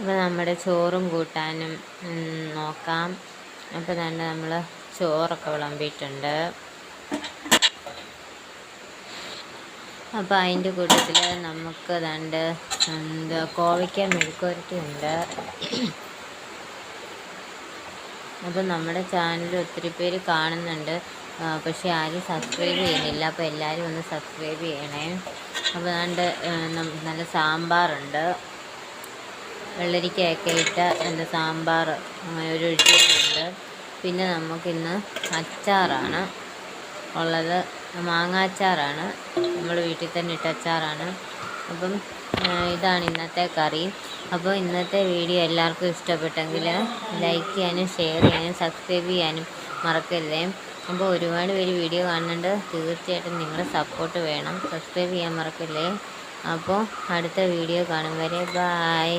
അപ്പോൾ നമ്മുടെ ചോറും കൂട്ടാനും നോക്കാം. അപ്പോൾ തന്നെ നമ്മൾ ചോറൊക്കെ വിളമ്പിയിട്ടുണ്ട്. അപ്പോൾ അതിൻ്റെ കൂട്ടത്തിൽ നമുക്ക് കോവയ്ക്ക മെഴുക്കുവരട്ടി ഉണ്ട്. അപ്പോൾ നമ്മുടെ ചാനൽ ഒത്തിരി പേര് കാണുന്നുണ്ട്, പക്ഷേ ആരും സബ്സ്ക്രൈബ് ചെയ്യുന്നില്ല. അപ്പോൾ എല്ലാവരും ഒന്ന് സബ്സ്ക്രൈബ് ചെയ്യണേ. അപ്പോൾ നല്ല സാമ്പാറുണ്ട്, വെള്ളരിക്കയൊക്കെ ഇട്ട നല്ല സാമ്പാർ, അങ്ങനെ ഒരു ഒഴിച്ചുണ്ട്. പിന്നെ നമുക്കിന്ന് അച്ചാറാണ് ഉള്ളത്, മാങ്ങാച്ചാറാണ്, നമ്മൾ വീട്ടിൽ തന്നെ ഇട്ട അച്ചാറാണ്. അപ്പം ഇതാണ് ഇന്നത്തെ കറി. അപ്പോൾ ഇന്നത്തെ വീഡിയോ എല്ലാവർക്കും ഇഷ്ടപ്പെട്ടെങ്കിൽ ലൈക്ക് ചെയ്യാനും ഷെയർ ചെയ്യാനും സബ്സ്ക്രൈബ് ചെയ്യാനും മറക്കരുതേ. അപ്പോൾ ഒരുപാട് പേര് വീഡിയോ കാണുന്നുണ്ട്, തീർച്ചയായിട്ടും നിങ്ങളുടെ സപ്പോർട്ട് വേണം. സബ്സ്ക്രൈബ് ചെയ്യാൻ മറക്കല്ലേ. അപ്പോൾ അടുത്ത വീഡിയോ കാണും വരെ ബായ്.